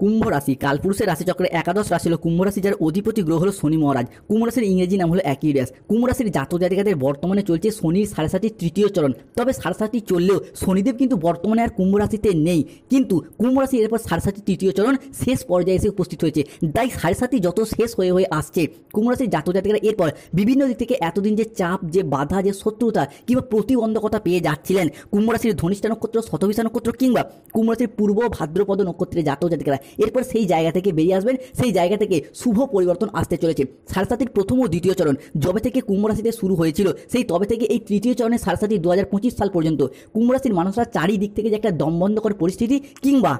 কুম্ভ রাশি কালপুরুষের রাশিচক্রে একাদশ রাশি হলো কুম্ভ রাশি, যার অধিপতি গ্রহ হলো শনি মহারাজ। কুম্ভ রাশির ইংরেজি নাম হলো অ্যাকিলিয়াস। কুম্ভ রাশির জাতক জাতিকাদের বর্তমানে চলছে শনির 7.5 তৃতীয় চরণ। তবে 7.5 চললেও শনিদেব কিন্তু বর্তমানে আর কুম্ভ রাশিতে নেই, কিন্তু কুম্ভ রাশি এরপর 7.5 তৃতীয় চরণ শেষ পর্যায়ে এসে উপস্থিত হয়েছে। তাই 7.5 যত শেষ হয়ে হয়ে আসছে, কুম্ভ রাশির জাতক জাতিকারা এরপর বিভিন্ন দিক থেকে এতদিন যে চাপ, যে বাধা, যে শত্রুতা কিংবা প্রতিবন্ধকতা পেয়ে যাচ্ছিলেন, কুম্ভ রাশির ধনিষ্ঠা নক্ষত্র, শতভিষা নক্ষত্র কিংবা কুম্ভ রাশির পূর্ব ভাদ্রপদ নক্ষত্রের জাতক জাতিকারা এরপর সেই জায়গা থেকে বেরিয়ে আসবেন। সেই জায়গা থেকে শুভ পরিবর্তন আসতে চলেছে। 7.5 প্রথম ও দ্বিতীয় চরণ যবে থেকে কুম্ভ রাশিতে শুরু হয়েছিল, সেই তবে থেকে এই তৃতীয় চরণে 7.5 2025 সাল পর্যন্ত কুম্ভ রাশির মানুষরা চারিদিক থেকে যে একটা দমবন্ধকর পরিস্থিতি কিংবা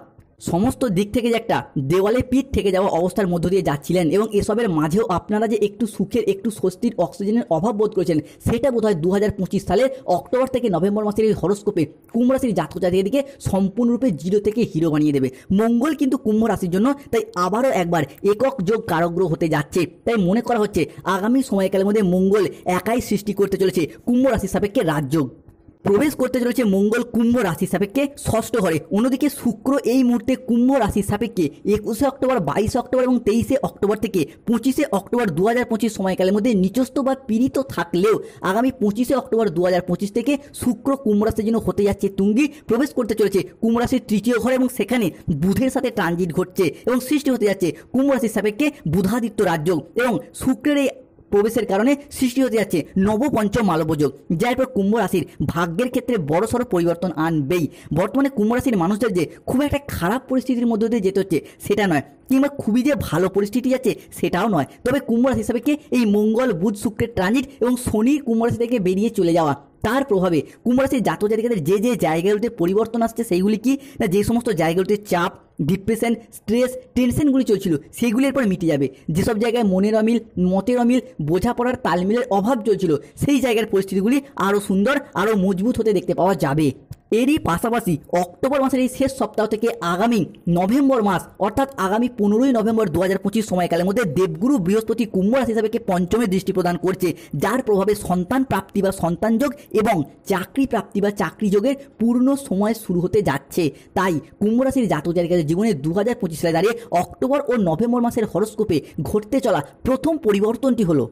সমস্ত দিক থেকে যে একটা দেওয়ালে পিঠ থেকে যাওয়া অবস্থার মধ্য দিয়ে যাচ্ছিলেন, এবং এসবের মাঝেও আপনারা যে একটু সুখের, একটু স্বস্তির, অক্সিজেনের অভাব বোধ করেছেন, সেটা বোধহয় 2025 সালের অক্টোবর থেকে নভেম্বর মাসের এই হরস্কোপে কুম্ভ রাশির জাতক জাতিকাদেরকে সম্পূর্ণরূপে জিরো থেকে হিরো বানিয়ে দেবে। মঙ্গল কিন্তু কুম্ভ রাশির জন্য তাই আবারও একবার একক যোগ কারকগ্রহ হতে যাচ্ছে। তাই মনে করা হচ্ছে আগামী সময়কালের মধ্যে মঙ্গল একাই সৃষ্টি করতে চলেছে কুম্ভ রাশির সাপেক্ষে রাজযোগ। প্রবেশ করতে চলেছে মঙ্গল কুম্ভ রাশির সাপেক্ষে ষষ্ঠ ঘরে। অন্যদিকে শুক্র এই মুহূর্তে কুম্ভ রাশির সাপেক্ষে 21 অক্টোবর, 22 অক্টোবর এবং 23 অক্টোবর থেকে 25 অক্টোবর 2025 সময়কালের মধ্যে নিচস্থ বা পীড়িত থাকলেও আগামী 25 অক্টোবর 2025 থেকে শুক্র কুম্ভ রাশির জন্য হতে যাচ্ছে তুঙ্গি। প্রবেশ করতে চলেছে কুম্ভ রাশির তৃতীয় ঘরে এবং সেখানে বুধের সাথে ট্রানজিট ঘটছে এবং সৃষ্টি হতে যাচ্ছে কুম্ভ রাশির সাপেক্ষে বুধাদিত্য রাজযোগ, এবং শুক্রের এই প্রবেশের কারণে সৃষ্টি হতে যাচ্ছে নবপঞ্চম মালবযোগ, যার পর কুম্ভ রাশির ভাগ্যের ক্ষেত্রে বড়সড় পরিবর্তন আনবেই। বর্তমানে কুম্ভ রাশির মানুষদের যে খুব একটা খারাপ পরিস্থিতির মধ্যে দিয়ে যেতে হচ্ছে সেটা নয়, কিংবা খুবই যে ভালো পরিস্থিতি যাচ্ছে সেটাও নয়। তবে কুম্ভ রাশি হিসাবে এই মঙ্গল বুধ শুক্রের ট্রানজিট এবং শনির কুম্ভ রাশি থেকে বেরিয়ে চলে যাওয়া, তার প্রভাবে কুম্ভ রাশির জাতক জাতিকাদের যে যে জায়গাগুলোতে পরিবর্তন আসছে সেইগুলি কি না, যে সমস্ত জায়গাগুলোতে চাপ, ডিপ্রেশন, স্ট্রেস, টেনশনগুলি চলছিল সেগুলি এরপর মিটে যাবে। যেসব জায়গায় মনের অমিল, মতের অমিল, বোঝাপড়ার তালমিলের অভাব চলছিল, সেই জায়গার পরিস্থিতিগুলি আরও সুন্দর, আরও মজবুত হতে দেখতে পাওয়া যাবে। এরই পাশাপাশি অক্টোবর মাসের এই শেষ সপ্তাহ থেকে আগামী নভেম্বর মাস, অর্থাৎ আগামী 15 নভেম্বর 2025 সময়কালের মধ্যে দেবগুরু বৃহস্পতি কুম্ভ রাশি হিসাবে পঞ্চমে দৃষ্টি প্রদান করছে, যার প্রভাবে সন্তান প্রাপ্তি বা সন্তান যোগ এবং চাকরি প্রাপ্তি বা চাকরি যোগের পূর্ণ সময় শুরু হতে যাচ্ছে। তাই কুম্ভ রাশির জাতক জাতিকাদের জীবনে 2025 সালে দাঁড়িয়ে অক্টোবর ও নভেম্বর মাসের হরস্কোপে ঘটতে চলা প্রথম পরিবর্তনটি হলো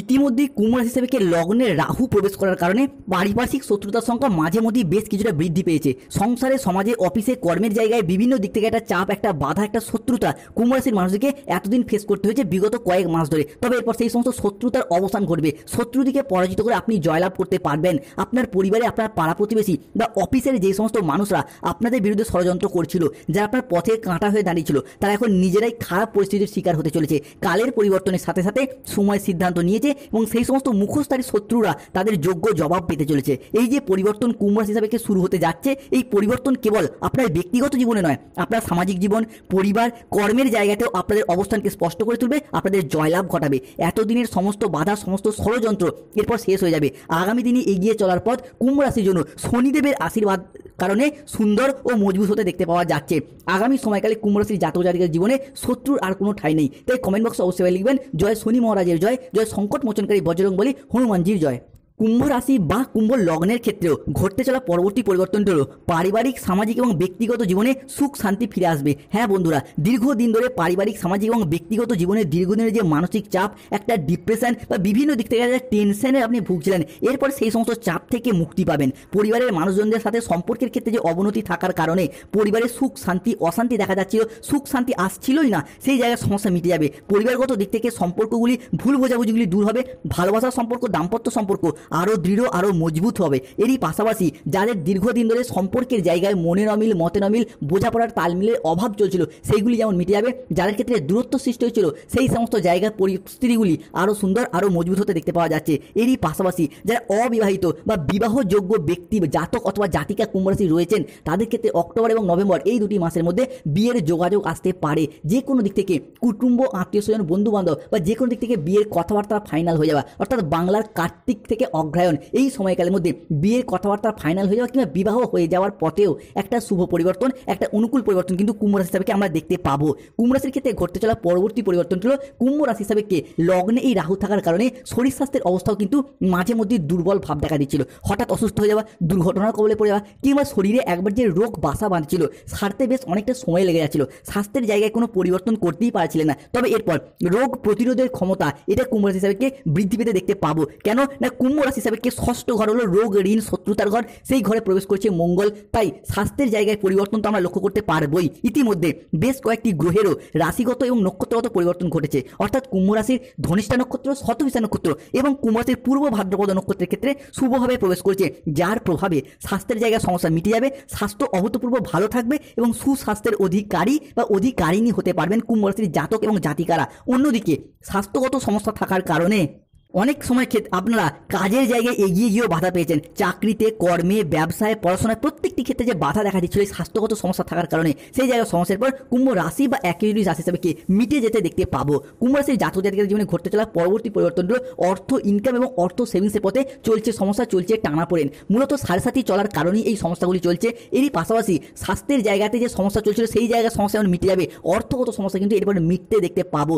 ইতিমধ্যেই কুম্ভ রাশি হিসেবে লগ্নে রাহু প্রবেশ করার কারণে পারিপার্শ্বিক শত্রুতার সংখ্যা মাঝে মধ্যেই বেশ কিছুটা বৃদ্ধি পেয়েছে। সংসারে, সমাজে, অফিসে, কর্মের জায়গায় বিভিন্ন দিক থেকে একটা চাপ, একটা বাধা, একটা শত্রুতা কুম্ভ রাশির মানুষকে এতদিন ফেস করতে হয়েছে বিগত কয়েক মাস ধরে। তবে এরপর সেই সমস্ত শত্রুতার অবসান ঘটবে। শত্রুদিকে পরাজিত করে আপনি জয়লাভ করতে পারবেন। আপনার পরিবারে, আপনার পাড়া প্রতিবেশী বা অফিসের যে সমস্ত মানুষরা আপনাদের বিরুদ্ধে ষড়যন্ত্র করছিল, যারা আপনার পথে কাঁটা হয়ে দাঁড়িয়েছিল, তারা এখন নিজেরাই খারাপ পরিস্থিতির শিকার হতে চলেছে। কালের পরিবর্তনের সাথে সাথে সময় সিদ্ধান্ত নিয়ে এবং সেই সমস্ত মুখোশধারী শত্রুরা তাদের যোগ্য জবাব পেতে চলেছে। এই যে পরিবর্তন কুম্ভ রাশি হিসাবে শুরু হতে যাচ্ছে, এই পরিবর্তন কেবল আপনার ব্যক্তিগত জীবনে নয়, আপনার সামাজিক জীবন, পরিবার, কর্মের জায়গাতেও আপনাদের অবস্থানকে স্পষ্ট করে তুলবে, আপনাদের জয়লাভ ঘটাবে। এতদিনের সমস্ত বাধা, সমস্ত ষড়যন্ত্র এরপর শেষ হয়ে যাবে। আগামী দিনে এগিয়ে চলার পথ কুম্ভ রাশির জন্য শনিদেবের আশীর্বাদ কারণে সুন্দর ও মজবুত হতে দেখতে পাওয়া যাচ্ছে। আগামী সময়কালে কুম্ভ রাশির জাতক জাতিকার জীবনে শত্রুর আর কোনো ঠাঁই নেই। তাই কমেন্ট বক্সে অবশ্যই লিখবেন জয় শনি মহারাজের জয়, জয় সংকট মোচনকারী বজরংবলী হনুমানজির জয়। কুম্ভ রাশি বা কুম্ভ লগ্নের ক্ষেত্রেও ঘটতে চলা পরবর্তী পরিবর্তনটি হলো পারিবারিক, সামাজিক এবং ব্যক্তিগত জীবনে সুখ শান্তি ফিরে আসবে। হ্যাঁ বন্ধুরা, দীর্ঘদিন ধরে পারিবারিক, সামাজিক এবং ব্যক্তিগত জীবনে দীর্ঘদিনের যে মানসিক চাপ, একটা ডিপ্রেশন বা বিভিন্ন দিক থেকে একটা টেনশনে আপনি ভুগছিলেন, এরপর সেই সমস্ত চাপ থেকে মুক্তি পাবেন। পরিবারের মানুষজনদের সাথে সম্পর্কের ক্ষেত্রে যে অবনতি থাকার কারণে পরিবারের সুখ শান্তি, অশান্তি দেখা যাচ্ছিল, সুখ শান্তি আসছিলই না, সেই জায়গায় সমস্যা মিটে যাবে। পরিবারগত দিক থেকে সম্পর্কগুলি, ভুল বোঝাবুঝিগুলি দূর হবে। ভালোবাসার সম্পর্ক, দাম্পত্য সম্পর্ক আরও দৃঢ়, আরও মজবুত হবে। এরই পাশাপাশি যাদের দীর্ঘদিন ধরে সম্পর্কের জায়গায় মনের অমিল, মতের অমিল, বোঝাপড়ার তালমিলের অভাব চলছিল, সেইগুলি যেমন মিটে যাবে। যাদের ক্ষেত্রে দূরত্ব সৃষ্টি হয়েছিল, সেই সমস্ত জায়গার পরিস্থিতিগুলি আরও সুন্দর, আরও মজবুত হতে দেখতে পাওয়া যাচ্ছে। এরই পাশাপাশি যারা অবিবাহিত বা বিবাহযোগ্য ব্যক্তি, জাতক অথবা জাতিকা কুম্ভ রাশি রয়েছেন, তাদের ক্ষেত্রে অক্টোবর এবং নভেম্বর এই দুটি মাসের মধ্যে বিয়ের যোগাযোগ আসতে পারে। যে কোনো দিক থেকে কুটুম্ব, আত্মীয় স্বজন, বন্ধু বান্ধব বা যে কোনো দিক থেকে বিয়ের কথাবার্তা ফাইনাল হয়ে যাওয়া, অর্থাৎ বাংলার কার্তিক থেকে অগ্রহায়ণ এই সময়কালের মধ্যে বিয়ের কথাবার্তা ফাইনাল হয়ে যাওয়া কিংবা বিবাহ হয়ে যাওয়ার পথেও একটা শুভ পরিবর্তন, একটা অনুকূল পরিবর্তন কিন্তু কুম্ভ রাশি সাপেক্ষে আমরা দেখতে পাবো। কুম্ভ রাশির ক্ষেত্রে ঘটতে চলা পরবর্তী পরিবর্তনটি হলো কুম্ভ রাশি সাপেক্ষে লগ্নে এই রাহু থাকার কারণে শরীর স্বাস্থ্যের অবস্থাও কিন্তু মাঝে মধ্যে দুর্বল ভাব দেখা দিচ্ছিল। হঠাৎ অসুস্থ হয়ে যাওয়া, দুর্ঘটনার কবলে পড়ে যাওয়া কিংবা শরীরে একবার যে রোগ বাসা বাঁধছিল সারতে বেশ অনেকটা সময় লেগে যাচ্ছিল, স্বাস্থ্যের জায়গায় কোনো পরিবর্তন করতেই পারছিলেন না। তবে এরপর রোগ প্রতিরোধের ক্ষমতা এটা কুম্ভ রাশি সাপেক্ষে বৃদ্ধি পেতে দেখতে পাবো। কেন না কুম্ভ রাশি সাপেক্ষে ষষ্ঠ ঘর হলো রোগ, ঋণ, শত্রুতার ঘর, সেই ঘরে প্রবেশ করছে মঙ্গল। তাই স্বাস্থ্যের জায়গায় পরিবর্তন তো আমরা লক্ষ্য করতে পারবোই। ইতিমধ্যে বেশ কয়েকটি গ্রহেরও রাশিগত এবং নক্ষত্রগত পরিবর্তন ঘটেছে, অর্থাৎ কুম্ভ রাশির ধনিষ্ঠা নক্ষত্র, শতভিষা নক্ষত্র এবং কুম্ভ রাশির পূর্ব ভাদ্রপদ নক্ষত্রের ক্ষেত্রে শুভভাবে প্রবেশ করছে, যার প্রভাবে স্বাস্থ্যের জায়গায় সমস্যা মিটে যাবে, স্বাস্থ্য অভূতপূর্ব ভালো থাকবে এবং সুস্বাস্থ্যের অধিকারী বা অধিকারিণী হতে পারবেন কুম্ভ রাশির জাতক এবং জাতিকারা। অন্যদিকে স্বাস্থ্যগত সমস্যা থাকার কারণে অনেক সময় আপনারা কাজের জায়গায় এগিয়ে গিয়েও বাধা পেয়েছেন, চাকরিতে, কর্মে, ব্যবসায়, পড়াশোনায় প্রত্যেকটি ক্ষেত্রে যে বাধা দেখা দিচ্ছিল এই স্বাস্থ্যগত সমস্যা থাকার কারণে সেই জায়গায় সমস্যার পর কুম্ভ রাশি বা অ্যাকিউরিয়াস রাশি হিসাবে মিটে যেতে দেখতে পাবো। কুম্ভ রাশির জাতক জাতিকাদের জীবনে ঘটতে চলা পরবর্তী পরিবর্তনগুলো অর্থ ইনকাম এবং অর্থ সেভিংসের পথে চলছে সমস্যা, চলছে টানাপোড়েন। মূলত সাড়ে সাথী চলার কারণেই এই সমস্যাগুলি চলছে। এরই পাশাপাশি স্বাস্থ্যের জায়গাতে যে সমস্যা চলছিল সেই জায়গায় সমস্যা এখন মিটে যাবে, অর্থগত সমস্যা কিন্তু এরপরে মিটতে দেখতে পাবো।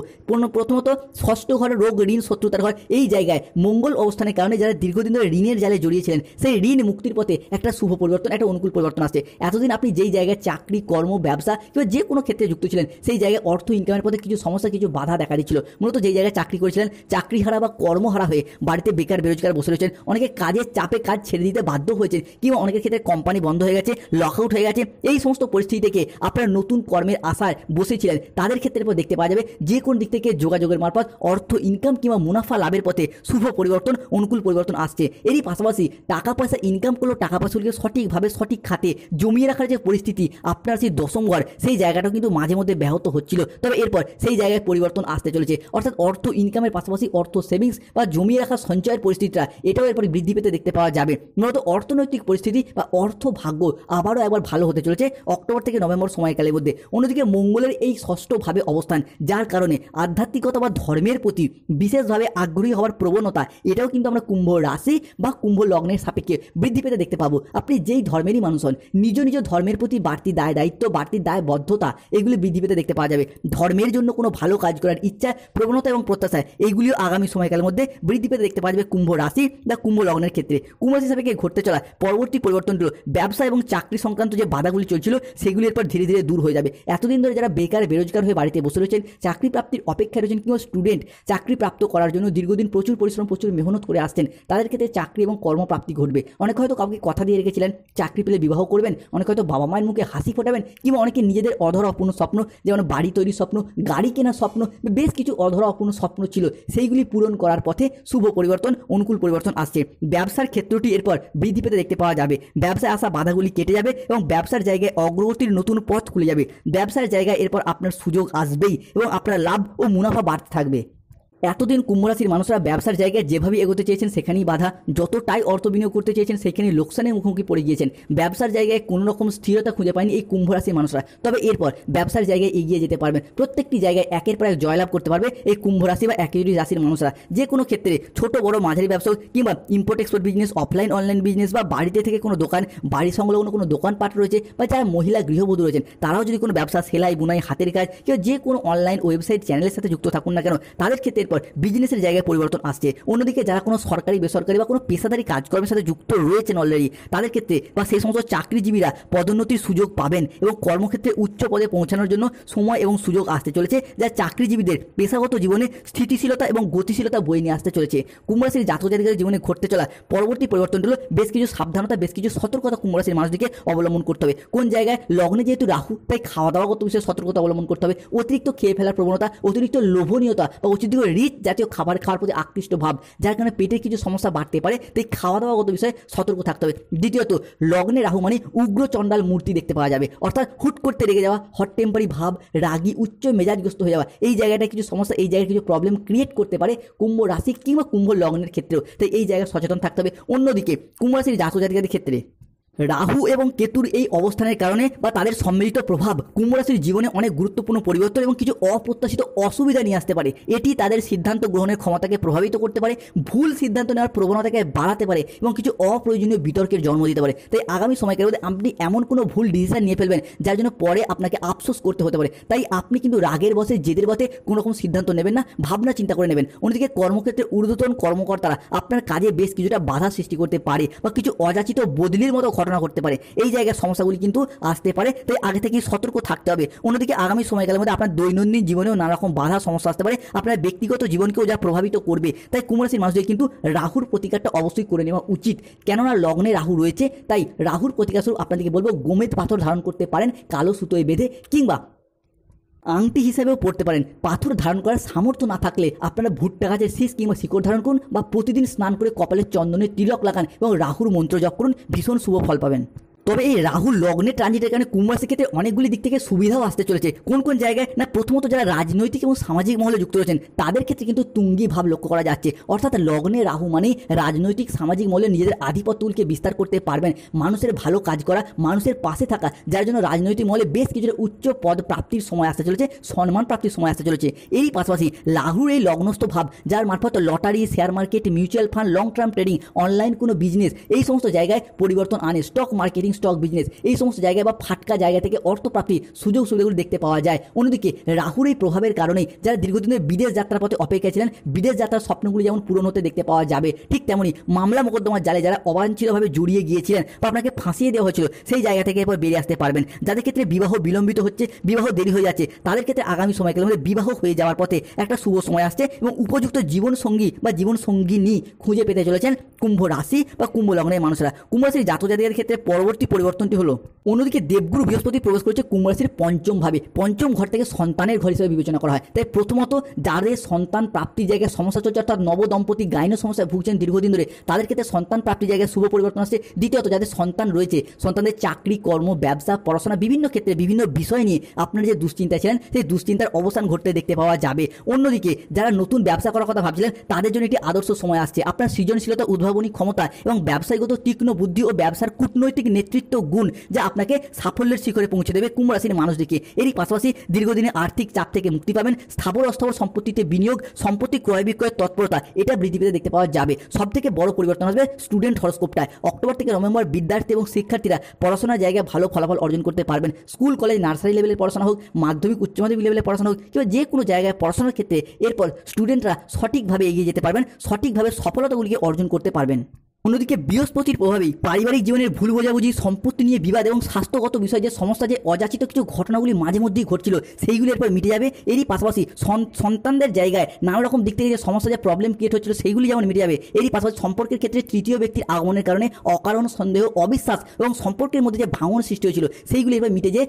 প্রথমত ষষ্ঠ ঘরে রোগ, ঋণ, শত্রুতার ঘর, এই জায়গায় মঙ্গল অবস্থানের কারণে যারা দীর্ঘদিন ধরে ঋণের জালে জড়িয়েছিলেন সেই ঋণ মুক্তির পথে একটা শুভ পরিবর্তন, একটা অনুকূল পরিবর্তন আসছে। এতদিন আপনি যেই জায়গায় চাকরি, কর্ম, ব্যবসা কিংবা যে কোনো ক্ষেত্রে যুক্ত ছিলেন সেই জায়গায় অর্থ ইনকামের পথে কিছু সমস্যা, কিছু বাধা দেখা দিচ্ছিল। মূলত যেই জায়গায় চাকরি করেছিলেন চাকরিহারা বা কর্মহারা হয়ে বাড়িতে বেকার বেরোজগার বসে রয়েছেন, অনেকে কাজের চাপে কাজ ছেড়ে দিতে বাধ্য হয়েছেন কিংবা অনেকের ক্ষেত্রে কোম্পানি বন্ধ হয়ে গেছে, লক আউট হয়ে গেছে। এই সমস্ত পরিস্থিতি থেকে আপনারা নতুন কর্মের আশায় বসেছিলেন, তাদের ক্ষেত্রে দেখতে পাওয়া যাবে যে কোন দিক থেকে যোগাযোগের মারফত অর্থ ইনকাম কিংবা মুনাফা লাভের পথে শুভ পরিবর্তন, অনুকূল পরিবর্তন আসছে। এরই পাশাপাশি টাকা পয়সা ইনকাম করলেও টাকা পয়সাগুলিকে সঠিকভাবে সঠিক খাতে জমিয়ে রাখার যে পরিস্থিতি আপনার সেই দশম ঘর সেই জায়গাটাও কিন্তু মাঝে মধ্যে ব্যাহত হচ্ছিল। তবে এরপর সেই জায়গায় পরিবর্তন আসতে চলেছে, অর্থাৎ অর্থ ইনকামের পাশাপাশি অর্থ সেভিংস বা জমিয়ে রাখা সঞ্চয়ের পরিস্থিতিটা এটাও এরপর বৃদ্ধি পেতে দেখতে পাওয়া যাবে। মূলত অর্থনৈতিক পরিস্থিতি বা অর্থ ভাগ্য আবারও একবার ভালো হতে চলেছে অক্টোবর থেকে নভেম্বর সময়কালের মধ্যে। অন্যদিকে মঙ্গলের এই ষষ্ঠভাবে অবস্থান, যার কারণে আধ্যাত্মিকতা বা ধর্মের প্রতি বিশেষভাবে আগ্রহী হওয়ার প্রবণতা এটাও কিন্তু আমরা কুম্ভ রাশি বা কুম্ভ লগ্নের সাপেক্ষে বৃদ্ধি পেতে দেখতে পাবো। আপনি যেই ধর্মেরই মানুষ হন, নিজ নিজ ধর্মের প্রতি বাড়তি দায় দায়িত্ব, বাড়তি দায়বদ্ধতা এগুলি বৃদ্ধি পেতে দেখতে পাওয়া যাবে। ধর্মের জন্য কোনো ভালো কাজ করার ইচ্ছা, প্রবণতা এবং প্রত্যাশা এইগুলিও আগামী সময়কালের মধ্যে বৃদ্ধি পেতে দেখতে পাওয়া যাবে কুম্ভ রাশি বা কুম্ভ লগ্নের ক্ষেত্রে। কুম্ভ রাশি সাপেক্ষে ঘটতে চলা পরবর্তী পরিবর্তনগুলো ব্যবসা এবং চাকরি সংক্রান্ত যে বাধাগুলি চলছিল সেগুলি এরপর ধীরে ধীরে দূর হয়ে যাবে। এতদিন ধরে যারা বেকার বেরোজগার হয়ে বাড়িতে বসে রয়েছেন, চাকরি প্রাপ্তির অপেক্ষায় রয়েছেন কিংবা স্টুডেন্ট চাকরি প্রাপ্ত করার জন্য দীর্ঘদিন প্রচুর পরিশ্রম, প্রচুর মেহনত করে আসছেন, তাদের ক্ষেত্রে চাকরি এবং কর্মপ্রাপ্তি ঘটবে। অনেকে হয়তো কাউকে কথা দিয়ে রেখেছিলেন চাকরি পেলে বিবাহ করবেন, অনেকে হয়তো বাবা মায়ের মুখে হাসি ফোটাবেন কিংবা অনেকে নিজেদের অধরা অপূর্ণ স্বপ্ন, যেমন বাড়ি তৈরির স্বপ্ন, গাড়ি কেনার স্বপ্ন, বেশ কিছু অধরা অপূর্ণ স্বপ্ন ছিল সেইগুলি পূরণ করার পথে শুভ পরিবর্তন, অনুকূল পরিবর্তন আসছে। ব্যবসার ক্ষেত্রটি এরপর বৃদ্ধি পেতে দেখতে পাওয়া যাবে, ব্যবসায় আসা বাধাগুলি কেটে যাবে এবং ব্যবসার জায়গায় অগ্রগতির নতুন পথ খুলে যাবে। ব্যবসার জায়গায় এরপর আপনার সুযোগ আসবেই এবং আপনার লাভ ও মুনাফা বাড়তে থাকবে। এতদিন কুম্ভ রাশির মানুষরা ব্যবসার জায়গায় যেভাবে এগোতে চেয়েছেন সেখানেই বাধা, যতটাই অর্থ বিনিয়োগ করতে চেয়েছেন সেখানেই লোকসানের মুখোমুখি পড়ে গিয়েছেন। ব্যবসার জায়গায় কোনো রকম স্থিরতা খুঁজে পায়নি এই কুম্ভ রাশির মানুষরা। তবে এরপর ব্যবসার জায়গায় এগিয়ে যেতে পারবেন, প্রত্যেকটি জায়গায় একের পর এক জয়লাভ করতে পারবে এই কুম্ভ রাশি বা অ্যাকিউরিয়াস রাশির মানুষরা। যে কোনো ক্ষেত্রে ছোট বড় মাঝারি ব্যবসা কিংবা import export business, offline online business বা বাড়িতে থেকে কোনো দোকান, বাড়ি সংলগ্ন কোনো দোকানপাট রয়েছে বা যারা মহিলা গৃহবধূ রয়েছেন তারাও যদি কোনো ব্যবসা, সেলাই, বুনাই, হাতের কাজ কিংবা যে কোনো অনলাইন ওয়েবসাইট চ্যানেলের সাথে যুক্ত থাকুন না কেন, তাদের ক্ষেত্রে এরপর বিজনেসের জায়গায় পরিবর্তন আসছে। অন্যদিকে যারা কোনো সরকারি বেসরকারি বা কোনো পেশাদারি কাজকর্মের সাথে যুক্ত রয়েছেন অলরেডি, তাদের ক্ষেত্রে বা সেই সমস্ত চাকরিজীবীরা পদোন্নতির সুযোগ পাবেন এবং কর্মক্ষেত্রে উচ্চ পদে পৌঁছানোর জন্য সময় এবং সুযোগ আসতে চলেছে, যা চাকরিজীবীদের পেশাগত জীবনে স্থিতিশীলতা এবং গতিশীলতা বয়ে নিয়ে আসতে চলেছে। কুম্ভ রাশির জাতক জাতিকাদের জীবনে ঘটতে চলা পরবর্তী পরিবর্তনগুলো বেশ কিছু সাবধানতা, বেশ কিছু সতর্কতা কুম্ভ রাশির মানুষদেরকে অবলম্বন করতে হবে। কোন জায়গায় লগ্নে যেহেতু রাহু, তাই খাওয়া দাওয়াগত বিষয়ে সতর্কতা অবলম্বন করতে হবে। অতিরিক্ত খেয়ে ফেলার প্রবণতা, অতিরিক্ত লোভনীয়তা বা অতিরিক্ত রিচ জাতীয় খাবার খাওয়ার প্রতি আকৃষ্ট ভাব, যার কারণে পেটের কিছু সমস্যা বাড়তে পারে, তাই খাওয়া দাওয়াগত বিষয়ে সতর্ক থাকতে হবে। দ্বিতীয়ত, লগ্নে রাহু মানে উগ্র চণ্ডাল মূর্তি দেখতে পাওয়া যাবে, অর্থাৎ হুট করতে রেগে যাওয়া, হট টেম্পারি ভাব, রাগী, উচ্চ মেজাজগ্রস্ত হয়ে যাওয়া, এই জায়গাটায় কিছু সমস্যা, এই জায়গায় কিছু প্রবলেম ক্রিয়েট করতে পারে কুম্ভ রাশি কিংবা কুম্ভ লগ্নের ক্ষেত্রেও, তাই এই জায়গায় সচেতন থাকতে হবে। অন্যদিকে কুম্ভ রাশির জাতক জাতিকাদের ক্ষেত্রে রাহু এবং কেতুর এই অবস্থানের কারণে বা তাদের সম্মিলিত প্রভাব কুম্ভ রাশির জীবনে অনেক গুরুত্বপূর্ণ পরিবর্তন এবং কিছু অপ্রত্যাশিত অসুবিধা নিয়ে আসতে পারে। এটি তাদের সিদ্ধান্ত গ্রহণের ক্ষমতাকে প্রভাবিত করতে পারে, ভুল সিদ্ধান্ত নেওয়ার প্রবণতাকে বাড়াতে পারে এবং কিছু অপ্রয়োজনীয় বিতর্কের জন্ম দিতে পারে। তাই আগামী সময়কালের মধ্যে আপনি এমন কোনো ভুল ডিসিশন নিয়ে ফেলবেন যার জন্য পরে আপনাকে আফসোস করতে হতে পারে। তাই আপনি কিন্তু রাগের বশে, জেদের বশে কোনো রকম সিদ্ধান্ত নেবেন না, ভাবনা চিন্তা করে নেবেন। অন্যদিকে কর্মক্ষেত্রে ঊর্ধ্বতন কর্মকর্তারা আপনার কাজে বেশ কিছুটা বাধা সৃষ্টি করতে পারে বা কিছু অযাচিত বদলির মতো ঘটনা ঘটতে পারে। এই জায়গায় সমস্যাগুলি কিন্তু আসতে পারে, তাই আগে থেকে সতর্ক থাকতে হবে। অন্যদিকে আগামী সময়কালের মধ্যে আপনার দৈনন্দিন জীবনেও নানা রকম বাধা সমস্যা আসতে পারে, আপনার ব্যক্তিগত জীবনকেও যা প্রভাবিত করবে। তাই কুম্ভ রাশির মানুষদের কিন্তু রাহুর প্রতিকারটা অবশ্যই করে নেওয়া উচিত, কেননা লগ্নে রাহু রয়েছে। তাই রাহুর প্রতিকার স্বরূপ আপনাদেরকে বলবো গোমেদ পাথর ধারণ করতে পারেন কালো সুতোয় বেঁধে, কিংবা আংটি হিসেবেও পড়তে পারেন। পাথর ধারণ করার সামর্থ্য না থাকলে আপনারা ভুট্টা গাছের শীষ কিংবা শিকড় ধারণ করুন বা প্রতিদিন স্নান করে কপালে চন্দনের তিলক লাগান এবং রাহুর মন্ত্র জপ করুন, ভীষণ শুভ ফল পাবেন। তবে এই রাহু লগ্নে ট্রানজিটের কারণে কুম্ভ রাশির ক্ষেত্রে অনেকগুলি দিক থেকে সুবিধাও আসতে চলেছে। কোন কোন জায়গায় না, প্রথমত যারা রাজনৈতিক এবং সামাজিক মহলে যুক্ত রয়েছেন তাদের ক্ষেত্রে কিন্তু তুঙ্গি ভাব লক্ষ্য করা যাচ্ছে। অর্থাৎ লগ্নে রাহু মানেই রাজনৈতিক সামাজিক মহলে নিজেদের আধিপত্যগুলিকে বিস্তার করতে পারবেন, মানুষের ভালো কাজ করা, মানুষের পাশে থাকা, যার জন্য রাজনৈতিক মহলে বেশ কিছুটা উচ্চ পদ প্রাপ্তির সময় আসতে চলেছে, সম্মান প্রাপ্তির সময় আসতে চলেছে। এরই পাশাপাশি রাহুর এই লগ্নস্থ ভাব, যার মারফত lottery, share market, mutual fund, long term trading, online কোনো বিজনেস, এই সমস্ত জায়গায় পরিবর্তন আনে। স্টক মার্কেটিং, স্টক বিজনেস, এই সমস্ত জায়গায় বা ফাটকা জায়গা থেকে অর্থপ্রাপ্তি সুযোগ সুবিধাগুলি দেখতে পাওয়া যায়। অন্যদিকে রাহুর এই প্রভাবের কারণেই যারা দীর্ঘদিন ধরে বিদেশ যাত্রার পথে অপেক্ষায় ছিলেন, বিদেশ যাত্রার স্বপ্নগুলি যেমন পূরণ হতে দেখতে পাওয়া যাবে, ঠিক তেমনি মামলা মোকদ্দমার জালে যারা অবাঞ্ছিতভাবে জড়িয়ে গিয়েছিলেন বা আপনাকে ফাঁসিয়ে দেওয়া হয়েছিল, সেই জায়গা থেকে এরপর বেরিয়ে আসতে পারবেন। যাদের ক্ষেত্রে বিবাহ বিলম্বিত হচ্ছে, বিবাহ দেরি হয়ে যাচ্ছে, তাদের ক্ষেত্রে আগামী সময়কালের মধ্যে বিবাহ হয়ে যাওয়ার পথে একটা শুভ সময় আসছে এবং উপযুক্ত জীবনসঙ্গী বা জীবনসঙ্গিনী খুঁজে পেতে চলেছেন কুম্ভ রাশি বা কুম্ভ লগ্নের মানুষরা। কুম্ভ রাশির জাতজাতিদের ক্ষেত্রে পরবর্তী পরিবর্তনটি হলো, অন্যদিকে দেবগুরু বৃহস্পতি প্রবেশ করেছে কুম্ভ রাশির পঞ্চম ভাবে। পঞ্চম ঘর থেকে সন্তানের ঘর হিসেবে বিবেচনা করা হয়। তাই প্রথমত যাদের সন্তান প্রাপ্তির জায়গায় সমস্যা চলছে, অর্থাৎ নবদম্পতি গাইনো সমস্যায় ভুগছেন দীর্ঘদিন ধরে, তাদের ক্ষেত্রে সন্তান প্রাপ্তির জায়গায় শুভ পরিবর্তন আসছে। দ্বিতীয়ত যাদের সন্তান রয়েছে, সন্তানদের চাকরি, কর্ম, ব্যবসা, পড়াশোনা, বিভিন্ন ক্ষেত্রে বিভিন্ন বিষয় নিয়ে আপনারা যে দুশ্চিন্তা ছিলেন, সেই দুশ্চিন্তার অবসান ঘটতে দেখতে পাওয়া যাবে। অন্যদিকে যারা নতুন ব্যবসা করার কথা ভাবছিলেন, তাদের জন্য একটি আদর্শ সময় আসছে। আপনার সৃজনশীলতা, উদ্ভাবনী ক্ষমতা এবং ব্যবসায়িকত তীক্ষ্ণ বুদ্ধি ও ব্যবসার কূটনৈতিক নেতৃত্ব গুণ যা আপনাকে সাফল্যের শিখরে পৌঁছে দেবে কুম্ভ রাশির মানুষদেরকে। এরই পাশাপাশি দীর্ঘদিনের আর্থিক চাপ থেকে মুক্তি পাবেন। স্থাবর অস্থাবর সম্পত্তিতে বিনিয়োগ, সম্পত্তি ক্রয় বিক্রয়ের তৎপরতা, এটা বৃদ্ধি পেতে দেখতে পাওয়া যাবে। সব থেকে বড় পরিবর্তন আসবে স্টুডেন্ট হরস্কোপটায়। অক্টোবর থেকে নভেম্বর বিদ্যার্থী এবং শিক্ষার্থীরা পড়াশোনার জায়গায় ভালো ফলাফল অর্জন করতে পারবেন। স্কুল, কলেজ, নার্সারি লেভেলের পড়াশোনা হোক, মাধ্যমিক, উচ্চ মাধ্যমিক লেভেলের পড়াশোনা হোক, কিংবা যে কোনো জায়গায় পড়াশোনার ক্ষেত্রে এরপর স্টুডেন্টরা সঠিকভাবে এগিয়ে যেতে পারবেন, সঠিকভাবে সফলতাগুলিকে অর্জন করতে পারবেন। অন্যদিকে বৃহস্পতির প্রভাবেই পারিবারিক জীবনের ভুল বোঝাবুঝি, সম্পত্তি নিয়ে বিবাদ এবং স্বাস্থ্যগত বিষয়, যে সমস্যা, যে অযাচিত কিছু ঘটনাগুলি মাঝে মধ্যেই ঘটছিল, সেইগুলি এরপর মিটে যাবে। এরই পাশাপাশি সন্তানদের জায়গায় নানা রকম দিক থেকে যে সমস্যা, যে প্রবলেম ক্রিয়েট হচ্ছিল, সেইগুলি যেমন মিটে যাবে। এরই পাশাপাশি সম্পর্কের ক্ষেত্রে তৃতীয় ব্যক্তির আগমনের কারণে অকারণ সন্দেহ, অবিশ্বাস এবং সম্পর্কের মধ্যে যে ভাঙন সৃষ্টি হয়েছিল, সেইগুলি এবার মিটে যেয়ে